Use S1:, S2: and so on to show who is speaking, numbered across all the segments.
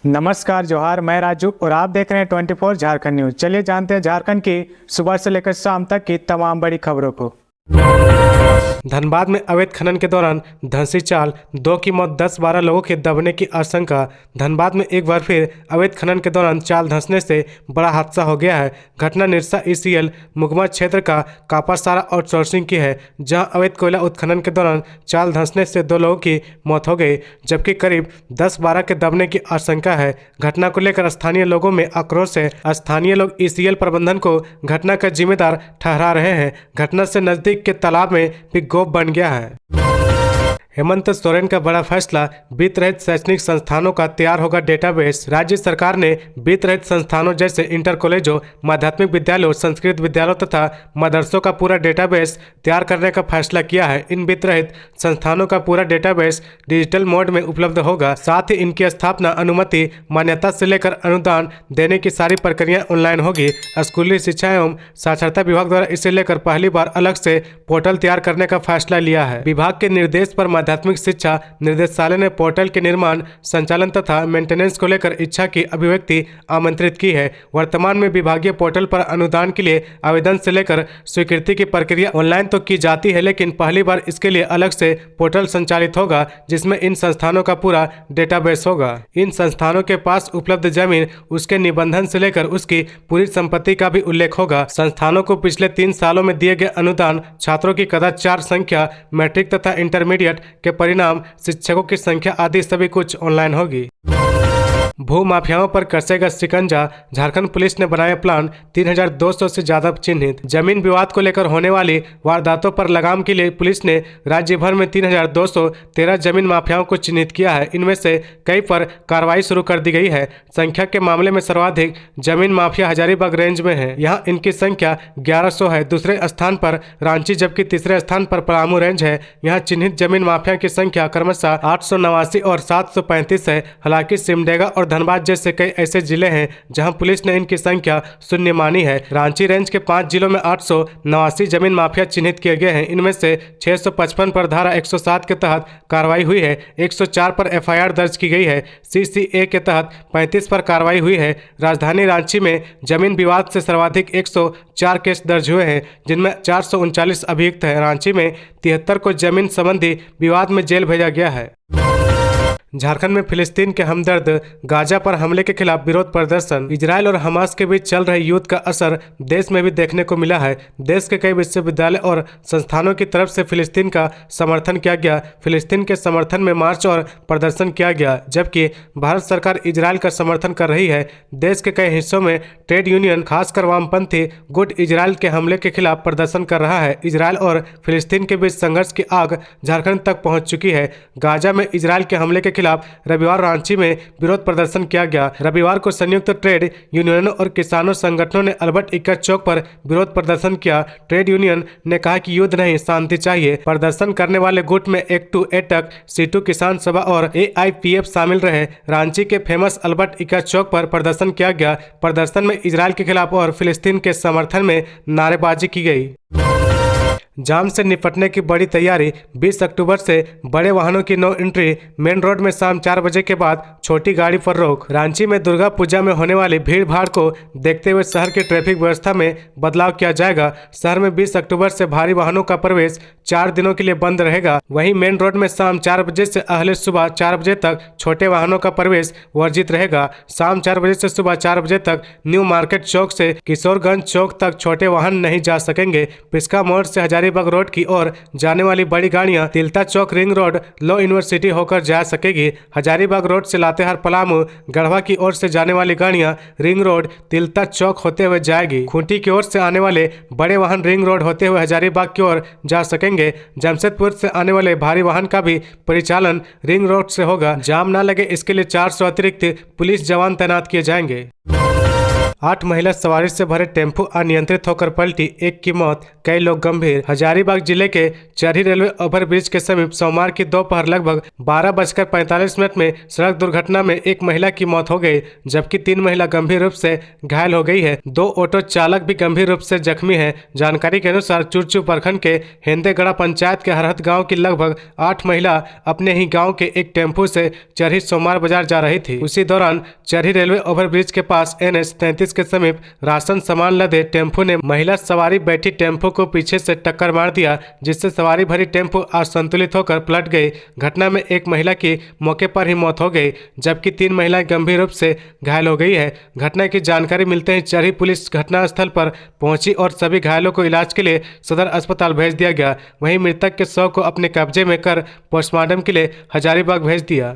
S1: नमस्कार जोहार, मैं राजू और आप देख रहे हैं 24 झारखंड न्यूज। चलिए जानते हैं झारखंड की सुबह से लेकर शाम तक की तमाम बड़ी खबरों को।
S2: धनबाद में अवैध खनन के दौरान धंसी चाल, 2 की मौत, 10-12 लोगों के दबने की आशंका। धनबाद में एक बार फिर अवैध खनन के दौरान चाल धंसने से बड़ा हादसा हो गया है। घटना निरसा ईसीएल मुगमा क्षेत्र का कापासारा आउटसोर्सिंग की है, जहां अवैध कोयला उत्खनन के दौरान चाल धंसने से 2 लोगों की मौत हो गई, जबकि करीब 10-12 के दबने की आशंका है। घटना को लेकर स्थानीय लोगों में आक्रोश है। स्थानीय लोग ईसीएल प्रबंधन को घटना का जिम्मेदार ठहरा रहे हैं। घटना से नजदीक के तालाब में भी गोप बन गया है। हेमंत सोरेन का बड़ा फैसला, वित्त रहित शैक्षणिक संस्थानों का तैयार होगा डेटाबेस। राज्य सरकार ने वित्त रहित संस्थानों जैसे इंटर कॉलेजों, माध्यमिक विद्यालयों, संस्कृत विद्यालयों तथा मदरसों का पूरा डेटाबेस तैयार करने का फैसला किया है। इन वित्त रहित संस्थानों का पूरा डेटाबेस डिजिटल मोड में उपलब्ध होगा। साथ ही इनकी स्थापना, अनुमति, मान्यता से लेकर अनुदान देने की सारी प्रक्रिया ऑनलाइन होगी। स्कूली शिक्षा एवं साक्षरता विभाग द्वारा इसे लेकर पहली बार अलग से पोर्टल तैयार करने का फैसला लिया है। विभाग के निर्देश पर माध्यमिक शिक्षा निदेशालय ने पोर्टल के निर्माण, संचालन तथा मेंटेनेंस को लेकर इच्छा की अभिव्यक्ति आमंत्रित की है। वर्तमान में विभागीय पोर्टल पर अनुदान के लिए आवेदन से लेकर स्वीकृति की प्रक्रिया ऑनलाइन तो की जाती है, लेकिन पहली बार इसके लिए अलग से पोर्टल संचालित होगा, जिसमें इन संस्थानों का पूरा डेटाबेस होगा। इन संस्थानों के पास उपलब्ध जमीन, उसके निबंधन से लेकर उसकी पूरी संपत्ति का भी उल्लेख होगा। संस्थानों को पिछले 3 सालों में दिए गए अनुदान, छात्रों की कदाचार संख्या, मैट्रिक तथा इंटरमीडिएट के परिणाम, शिक्षकों की संख्या आदि सभी कुछ ऑनलाइन होगी। भू माफियाओं पर कसेगा शिकंजा, झारखंड पुलिस ने बनाया प्लान, 3200 से ज्यादा चिन्हित। जमीन विवाद को लेकर होने वाली वारदातों पर लगाम के लिए पुलिस ने राज्य भर में 3213 जमीन माफियाओं को चिन्हित किया है। इनमें से कई पर कार्रवाई शुरू कर दी गई है। संख्या के मामले में सर्वाधिक जमीन माफिया हजारीबाग रेंज में है, यहाँ इनकी संख्या 1100 है। दूसरे स्थान पर रांची, जबकि तीसरे स्थान पर पलामू रेंज है। यहाँ चिन्हित जमीन माफिया की संख्या क्रमशः 889 और 735 है। हालांकि सिमडेगा और धनबाद जैसे कई ऐसे जिले हैं जहां पुलिस ने इनकी संख्या शून्य मानी है। रांची रेंज के 5 जिलों में 889 जमीन माफिया चिन्हित किए गए हैं। इनमें से 655 पर धारा 107 के तहत कार्रवाई हुई है, 104 पर एफआईआर दर्ज की गई है, सीसीए के तहत 35 पर कार्रवाई हुई है। राजधानी रांची में जमीन विवाद से सर्वाधिक 104 केस दर्ज हुए हैं, जिनमें 439 अभियुक्त हैं। रांची में 73 को जमीन संबंधी विवाद में जेल भेजा गया है। झारखंड में फिलिस्तीन के हमदर्द, गाजा पर हमले के खिलाफ विरोध प्रदर्शन। इजरायल और हमास के बीच चल रहे युद्ध का असर देश में भी देखने को मिला है। देश के कई विश्वविद्यालय और संस्थानों की तरफ से फिलिस्तीन का समर्थन किया गया। फिलिस्तीन के समर्थन में मार्च और प्रदर्शन किया गया, जबकि भारत सरकार इजरायल का समर्थन कर रही है। देश के कई हिस्सों में ट्रेड यूनियन, खासकर वामपंथी गुट, इजरायल के हमले के खिलाफ प्रदर्शन कर रहा है। इजरायल और फिलिस्तीन के बीच संघर्ष की आग झारखंड तक पहुंच चुकी है। गाजा में इजरायल के हमले के खिलाफ रविवार रांची में विरोध प्रदर्शन किया गया। रविवार को संयुक्त ट्रेड यूनियनों और किसानों संगठनों ने अल्बर्ट इक्का चौक पर विरोध प्रदर्शन किया। ट्रेड यूनियन ने कहा कि युद्ध नहीं, शांति चाहिए। प्रदर्शन करने वाले गुट में एकटू, एटक, सीटू किसान सभा और एआईपीएफ शामिल रहे। रांची के फेमस अल्बर्ट इक्का चौक पर प्रदर्शन किया गया। प्रदर्शन में इजरायल के खिलाफ और फिलिस्तीन के समर्थन में नारेबाजी की गई। जाम से निपटने की बड़ी तैयारी, 20 अक्टूबर से बड़े वाहनों की नो एंट्री। मेन रोड में शाम 4 बजे के बाद छोटी गाड़ी पर रोक। रांची में दुर्गा पूजा में होने वाली भीड़ भाड़ को देखते हुए शहर की ट्रैफिक व्यवस्था में बदलाव किया जाएगा। शहर में 20 अक्टूबर से भारी वाहनों का प्रवेश 4 दिनों के लिए बंद रहेगा। वहीं मेन रोड में शाम 4 बजे से अहले सुबह 4 बजे तक छोटे वाहनों का प्रवेश वर्जित रहेगा। शाम 4 बजे से सुबह 4 बजे तक न्यू मार्केट चौक से किशोरगंज चौक तक छोटे वाहन नहीं जा सकेंगे। पिस्का मोड़ से हजारीबाग रोड की ओर जाने वाली बड़ी गाड़ियां तिलता चौक, रिंग रोड, लॉ यूनिवर्सिटी होकर जा सकेगी। हजारीबाग रोड से लातेहार, पलामू, गढ़वा की ओर से जाने वाली गाड़ियां रिंग रोड, तिलता चौक होते हुए जाएगी। खूंटी की ओर से आने वाले बड़े वाहन रिंग रोड होते हुए हजारीबाग की ओर जा सकेंगे। जमशेदपुर से आने वाले भारी वाहन का भी परिचालन रिंग रोड से होगा। जाम न लगे इसके लिए 400 अतिरिक्त पुलिस जवान तैनात किए जाएंगे। 8 महिला सवारी से भरे टेम्पो अनियंत्रित होकर पलटी, 1 की मौत, कई लोग गंभीर। हजारीबाग जिले के चरही रेलवे ओवरब्रिज के समीप सोमवार की दोपहर लगभग 12:45 में सड़क दुर्घटना में एक महिला की मौत हो गई, जबकि 3 महिला गंभीर रूप से घायल हो गई है। 2 ऑटो चालक भी गंभीर रूप से जख्मी है। जानकारी के अनुसार चुरचू प्रखंड के हेंदेगड़ा पंचायत के हरहत गाँव की लगभग 8 महिला अपने ही गाँव के एक टेम्पो से चरही सोमवार बाजार जा रही थी। उसी दौरान चरही रेलवे ओवरब्रिज के पास NH 33 के समीप राशन सामान लदे टेम्पो ने महिला सवारी बैठी टेम्पो को पीछे से टक्कर मार दिया, जिससे सवारी भरी टेम्पो असंतुलित होकर पलट गई। घटना में एक महिला की मौके पर ही मौत हो गई, जबकि 3 महिलाएं गंभीर रूप से घायल हो गई है। घटना की जानकारी मिलते ही चरही पुलिस घटनास्थल पर पहुंची और सभी घायलों को इलाज के लिए सदर अस्पताल भेज दिया गया। वहीं मृतक के शव को अपने कब्जे में कर पोस्टमार्टम के लिए हजारीबाग भेज दिया।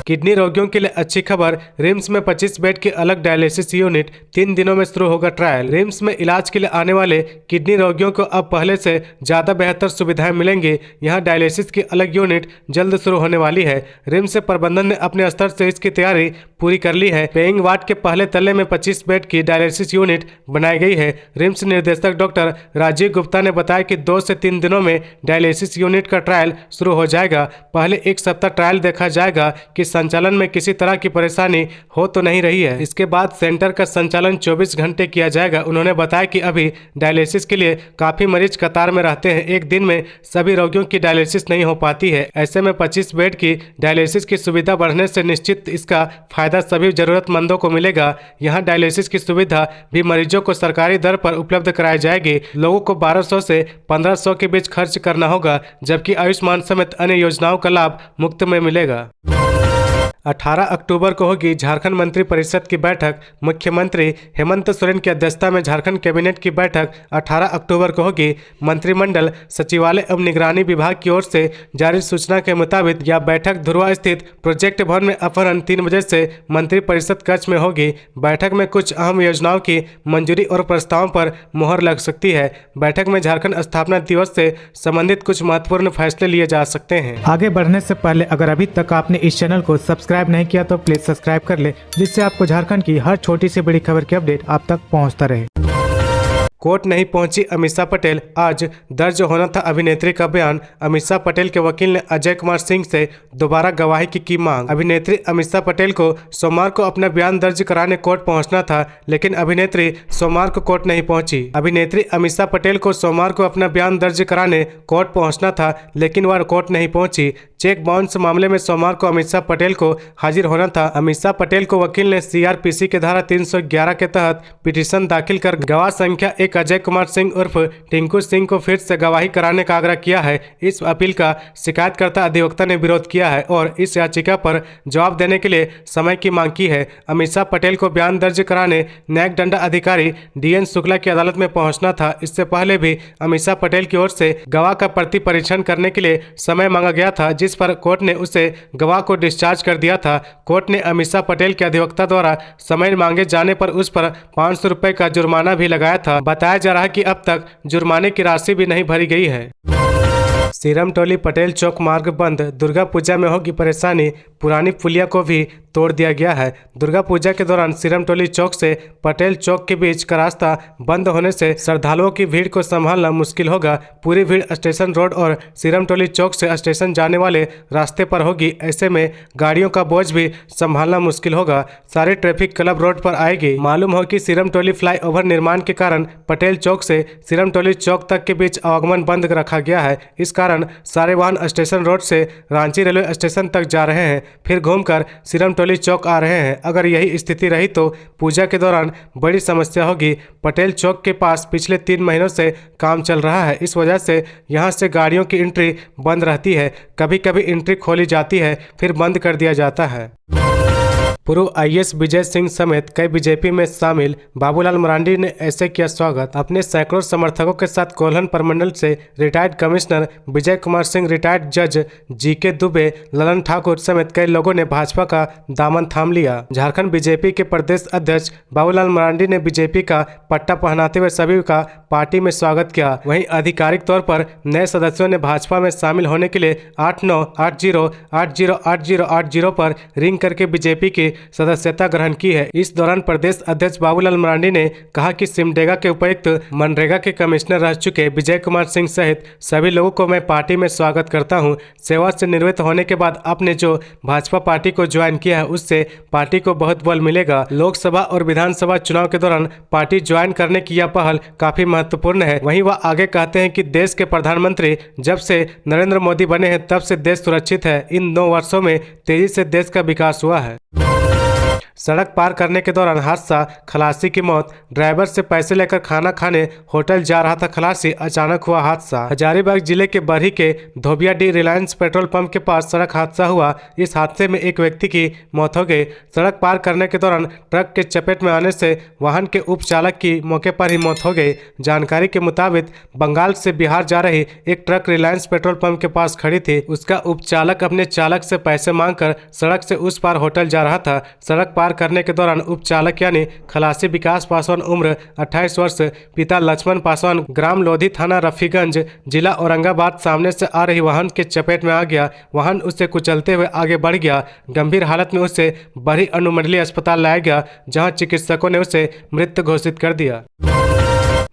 S2: किडनी रोगियों के लिए अच्छी खबर, रिम्स में 25 बेड की अलग डायलिसिस यूनिट, 3 दिनों में शुरू होगा ट्रायल। रिम्स में इलाज के लिए आने वाले किडनी रोगियों को अब पहले से ज़्यादा बेहतर सुविधाएं मिलेंगी। यहां डायलिसिस की अलग यूनिट जल्द शुरू होने वाली है। रिम्स से प्रबंधन ने अपने स्तर से इसकी तैयारी पूरी कर ली है। पेइंग वार्ड के पहले तल्ले में 25 बेड की डायलिसिस यूनिट बनाई गई है। रिम्स निदेशक डॉक्टर राजीव गुप्ता ने बताया कि 2 से 3 दिनों में डायलिसिस यूनिट का ट्रायल शुरू हो जाएगा। पहले 1 सप्ताह ट्रायल देखा जाएगा कि संचालन में किसी तरह की परेशानी हो तो नहीं रही है। इसके बाद सेंटर का संचालन 24 घंटे किया जाएगा। उन्होंने बताया कि अभी डायलिसिस के लिए काफी मरीज कतार में रहते हैं। एक दिन में सभी रोगियों की डायलिसिस नहीं हो पाती है। ऐसे में 25 बेड की डायलिसिस की सुविधा बढ़ने से निश्चित इसका फायदा सभी जरूरतमंदों को मिलेगा। यहाँ डायलिसिस की सुविधा भी मरीजों को सरकारी दर पर उपलब्ध कराई जाएगी। लोगों को 1200 से 1500 के बीच खर्च करना होगा, जबकि आयुष्मान समेत अन्य योजनाओं का लाभ मुफ्त में मिलेगा। 18 अक्टूबर को होगी झारखंड मंत्रिपरिषद की बैठक। मुख्यमंत्री हेमंत सोरेन की अध्यक्षता में झारखंड कैबिनेट की बैठक 18 अक्टूबर को होगी। मंत्रिमंडल सचिवालय एवं निगरानी विभाग की ओर से जारी सूचना के मुताबिक यह बैठक धुरवा स्थित प्रोजेक्ट भवन में अपराह्न 3 बजे से मंत्रिपरिषद कक्ष में होगी। बैठक में कुछ अहम योजनाओं की मंजूरी और प्रस्तावों पर मुहर लग सकती है। बैठक में झारखंड स्थापना दिवस से संबंधित कुछ महत्वपूर्ण फैसले लिए जा सकते हैं।
S1: आगे बढ़ने से पहले अगर अभी तक आपने इस चैनल को सब्सक्राइब नहीं किया तो प्लीज सब्सक्राइब कर ले, जिससे आपको झारखंड की हर छोटी से बड़ी खबर की अपडेट आप तक पहुंचता रहे।
S2: कोर्ट नहीं पहुंची अमीषा पटेल, आज दर्ज होना था अभिनेत्री का बयान। अमीषा पटेल के वकील ने अजय कुमार सिंह से दोबारा गवाही की मांग। अभिनेत्री अमीषा पटेल को सोमवार को अपना बयान दर्ज कराने कोर्ट पहुंचना था, लेकिन अभिनेत्री सोमवार को कोर्ट नहीं पहुंची। अभिनेत्री अमीषा पटेल को सोमवार को अपना बयान दर्ज कराने कोर्ट पहुंचना था, लेकिन वह कोर्ट नहीं पहुंची। चेक बाउंस मामले में सोमवार को अमीषा पटेल को हाजिर होना था। अमीषा पटेल को वकील ने CRPC के धारा 311 के तहत पिटीशन दाखिल कर गवाह संख्या 1 अजय कुमार सिंह उर्फ टिंकू सिंह को फिर से गवाही कराने का आग्रह किया है। इस अपील का शिकायतकर्ता अधिवक्ता ने विरोध किया है और इस याचिका पर जवाब देने के लिए समय की मांग की है। अमीषा पटेल को बयान दर्ज कराने न्यायिक दंड अधिकारी DN शुक्ला की अदालत में पहुंचना था। इससे पहले भी अमीषा पटेल की ओर से गवाह का प्रति परीक्षण करने के लिए समय मांगा गया था, जिस पर कोर्ट ने उसे गवाह को डिस्चार्ज कर दिया था। कोर्ट ने अमीषा पटेल के अधिवक्ता द्वारा समय मांगे जाने पर उस पर 500 रुपए का जुर्माना भी लगाया था। बताया जा रहा है कि अब तक जुर्माने की राशि भी नहीं भरी गई है। सीरमटोली पटेल चौक मार्ग बंद, दुर्गा पूजा में होगी परेशानी। पुरानी पुलिया को भी तोड़ दिया गया है। दुर्गा पूजा के दौरान सीरमटोली चौक से पटेल चौक के बीच का रास्ता बंद होने से श्रद्धालुओं की भीड़ को संभालना मुश्किल होगा। पूरी भीड़ स्टेशन रोड और सीरमटोली चौक से स्टेशन जाने वाले रास्ते पर होगी। ऐसे में गाड़ियों का बोझ भी संभालना मुश्किल होगा। सारी ट्रैफिक क्लब रोड पर आएगी। मालूम हो कि सीरमटोली फ्लाईओवर निर्माण के कारण पटेल चौक से सीरमटोली चौक तक के बीच आवागमन बंद रखा गया है। इस कारण सारे वाहन स्टेशन रोड से रांची रेलवे स्टेशन तक जा रहे हैं, फिर घूमकर सीरमटोली चौक आ रहे हैं। अगर यही स्थिति रही तो पूजा के दौरान बड़ी समस्या होगी। पटेल चौक के पास पिछले 3 महीनों से काम चल रहा है। इस वजह से यहां से गाड़ियों की एंट्री बंद रहती है। कभी कभी एंट्री खोली जाती है, फिर बंद कर दिया जाता है। पूर्व IAS विजय सिंह समेत कई बीजेपी में शामिल बाबूलाल मरांडी ने ऐसे किया स्वागत। अपने सैकड़ों समर्थकों के साथ कोल्हन प्रमंडल से retired commissioner Vijay Kumar Singh, retired जज GK दुबे, ललन ठाकुर समेत कई लोगों ने भाजपा का दामन थाम लिया। झारखंड बीजेपी के प्रदेश अध्यक्ष बाबूलाल मरांडी ने बीजेपी का पट्टा पहनाते हुए सभी का पार्टी में स्वागत किया। वहीं आधिकारिक तौर पर नए सदस्यों ने भाजपा में शामिल होने के लिए 8980808080 पर रिंग करके बीजेपी की सदस्यता ग्रहण की है। इस दौरान प्रदेश अध्यक्ष बाबूलाल मरांडी ने कहा कि सिमडेगा के उपायुक्त, मनरेगा के कमिश्नर रह चुके विजय कुमार सिंह सहित सभी लोगों को मैं पार्टी में स्वागत करता हूं। सेवा से निवृत्त होने के बाद आपने जो भाजपा पार्टी को ज्वाइन किया है उससे पार्टी को बहुत बल मिलेगा। लोकसभा और विधानसभा चुनाव के दौरान पार्टी ज्वाइन करने की यह पहल काफी महत्वपूर्ण है। वहीं वह आगे कहते हैं कि देश के प्रधानमंत्री जब से नरेंद्र मोदी बने हैं तब से देश सुरक्षित है। इन 9 वर्षों में तेजी से देश का विकास हुआ है। सड़क पार करने के दौरान हादसा, खलासी की मौत। ड्राइवर से पैसे लेकर खाना खाने होटल जा रहा था खलासी, अचानक हुआ हादसा। हजारीबाग जिले के बरही के धोबियाडीह रिलायंस पेट्रोल पंप के पास सड़क हादसा हुआ। इस हादसे में एक व्यक्ति की मौत हो गई। सड़क पार करने के दौरान ट्रक के चपेट में आने से वाहन के उपचालक की मौके पर ही मौत हो गई। जानकारी के मुताबिक बंगाल से बिहार जा रही एक ट्रक रिलायंस पेट्रोल पंप के पास खड़ी थी। उसका उपचालक अपने चालक से पैसे मांगकर सड़क से उस पार होटल जा रहा था। सड़क पार करने के दौरान उपचालक यानी खलासी विकास पासवान उम्र 28 वर्ष, पिता लक्ष्मण पासवान, ग्राम लोधी, थाना रफीगंज, जिला औरंगाबाद, सामने से आ रही वाहन के चपेट में आ गया। वाहन उससे कुचलते हुए आगे बढ़ गया। गंभीर हालत में उसे बरही अनुमंडलीय अस्पताल लाया गया, जहां चिकित्सकों ने उसे मृत घोषित कर दिया।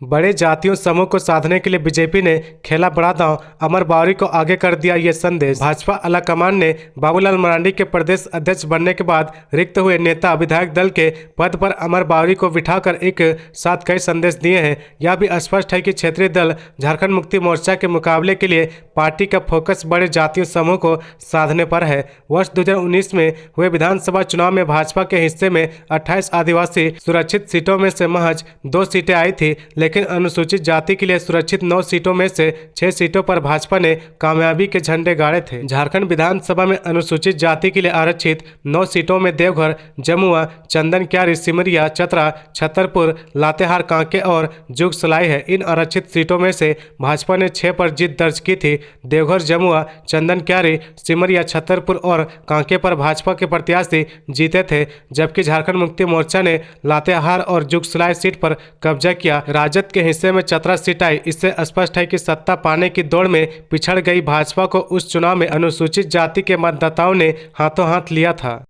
S2: बड़े जातियों समूह को साधने के लिए बीजेपी ने खेला बड़ा दांव, अमर बावरी को आगे कर दिया ये संदेश। भाजपा आलाकमान ने बाबूलाल मरांडी के प्रदेश अध्यक्ष बनने के बाद रिक्त हुए नेता विधायक दल के पद पर अमर बावरी को बिठाकर एक साथ कई संदेश दिए हैं। यह भी स्पष्ट है कि क्षेत्रीय दल झारखंड मुक्ति मोर्चा के मुकाबले के लिए पार्टी का फोकस बड़े जातीय समूह को साधने पर है। वर्ष 2019 में हुए विधानसभा चुनाव में भाजपा के हिस्से में 28 आदिवासी सुरक्षित सीटों में से महज 2 सीटें आई थी, लेकिन अनुसूचित जाति के लिए सुरक्षित 9 सीटों में से 6 सीटों पर भाजपा ने कामयाबी के झंडे गाड़े थे। झारखंड विधानसभा में अनुसूचित जाति के लिए आरक्षित 9 सीटों में देवघर, जमुआ, चंदनक्यारी, सिमरिया, चतरा, छतरपुर, लातेहार, कांके और जुगसलाई है। इन आरक्षित सीटों में से भाजपा ने 6 पर जीत दर्ज की थी। देवघर, जमुआ, चंदनक्यारी, सिमरिया, छतरपुर और कांके पर भाजपा के प्रत्याशी जीते थे, जबकि झारखंड मुक्ति मोर्चा ने लातेहार और जुगसलाई सीट पर कब्जा किया। राजद के हिस्से में चतरा सीट आई। इससे स्पष्ट है कि सत्ता पाने की दौड़ में पिछड़ गई भाजपा को उस चुनाव में अनुसूचित जाति के मतदाताओं ने हाथों हाथ लिया था।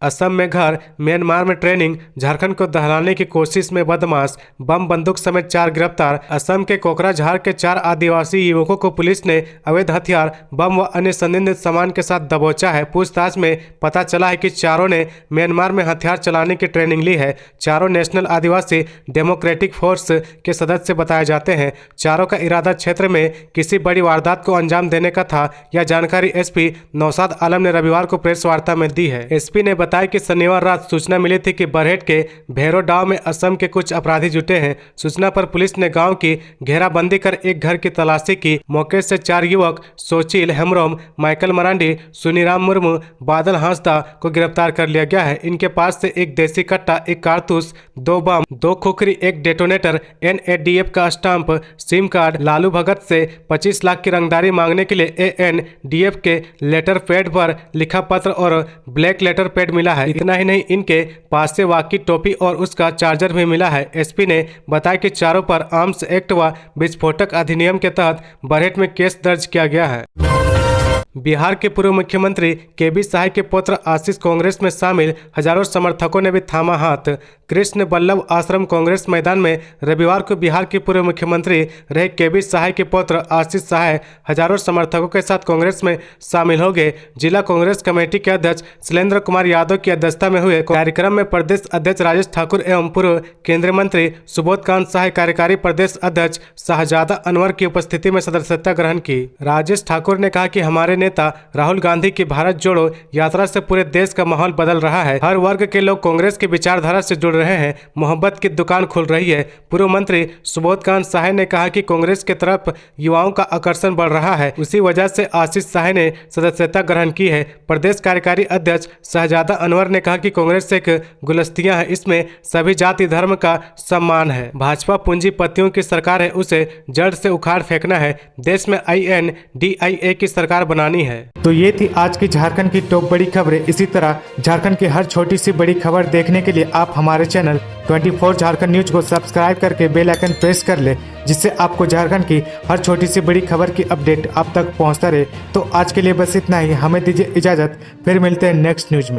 S2: असम में घर, म्यांमार में ट्रेनिंग, झारखंड को दहलाने की कोशिश में बदमाश, बम बंदूक समेत 4 गिरफ्तार। असम के कोकराझार के 4 आदिवासी युवकों को पुलिस ने अवैध हथियार, बम व अन्य संदिग्ध सामान के साथ दबोचा है। पूछताछ में पता चला है कि चारों ने म्यांमार में हथियार चलाने की ट्रेनिंग ली है। चारों नेशनल आदिवासी डेमोक्रेटिक फोर्स के सदस्य बताए जाते हैं। चारों का इरादा क्षेत्र में किसी बड़ी वारदात को अंजाम देने का था। यह जानकारी एसपी नौशाद आलम ने रविवार को प्रेस वार्ता में दी है। एसपी ने बताया कि शनिवार रात सूचना मिली थी कि बरहेट के भैरो डाव में असम के कुछ अपराधी जुटे हैं। सूचना पर पुलिस ने गांव की घेराबंदी कर एक घर की तलाशी की। मौके से 4 युवक सोचिल हेम्ब्रोम, माइकल मरांडी, सुनीराम मुर्मू, बादल हांसदा को गिरफ्तार कर लिया गया है। इनके पास से एक देसी कट्टा, एक कारतूस, 2 बम, 2 खुखरी, एक डेटोनेटर, NADF का स्टाम्प, सिम कार्ड, लालू भगत से 25 लाख की रंगदारी मांगने के लिए ANDF के लेटर पैड पर लिखा पत्र और ब्लैक लेटर पैड मिला है। इतना ही नहीं, इनके पास से वाकी टोपी और उसका चार्जर भी मिला है। एसपी ने बताया कि चारों पर आर्म्स एक्ट व विस्फोटक अधिनियम के तहत बरहेट में केस दर्ज किया गया है। बिहार के पूर्व मुख्यमंत्री KB साय के पुत्र आशीष कांग्रेस में शामिल, हजारों समर्थकों ने भी थामा हाथ। कृष्ण बल्लभ आश्रम कांग्रेस मैदान में रविवार को बिहार के पूर्व मुख्यमंत्री रहे KB साय के पुत्र आशीष साय हजारों समर्थकों के साथ कांग्रेस में शामिल हो गए। जिला कांग्रेस कमेटी के अध्यक्ष शैलेंद्र कुमार यादव की अध्यक्षता में हुए कार्यक्रम में प्रदेश अध्यक्ष राजेश ठाकुर एवं पूर्व केंद्रीय मंत्री सुबोध कांत साय, कार्यकारी प्रदेश अध्यक्ष शाहजादा अनवर की उपस्थिति में सदस्यता ग्रहण की। राजेश ठाकुर ने कहा कि हमारे नेता राहुल गांधी की भारत जोड़ो यात्रा से पूरे देश का माहौल बदल रहा है। हर वर्ग के लोग कांग्रेस की विचारधारा से जुड़ रहे हैं। मोहब्बत की दुकान खुल रही है। पूर्व मंत्री सुबोध कांत साय ने कहा कि कांग्रेस की तरफ युवाओं का आकर्षण बढ़ रहा है। उसी वजह से आशीष साय ने सदस्यता ग्रहण की है। प्रदेश कार्यकारी अध्यक्ष शाहजादा अनवर ने कहा कि कांग्रेस एक गुलस्तियां है, इसमें सभी जाति धर्म का सम्मान है। भाजपा पूंजीपतियों की सरकार है, उसे जड़ से उखाड़ फेंकना है। देश में INDIA की सरकार बनानी है।
S1: तो ये थी आज की झारखंड की टॉप बड़ी खबरें। इसी तरह झारखंड की हर छोटी सी बड़ी खबर देखने के लिए आप हमारे चैनल 24 झारखंड न्यूज को सब्सक्राइब करके बेल आइकन प्रेस कर ले, जिससे आपको झारखंड की हर छोटी सी बड़ी खबर की अपडेट आप तक पहुंचता रहे। तो आज के लिए बस इतना ही। हमें दीजिए इजाजत, फिर मिलते हैं नेक्स्ट न्यूज में।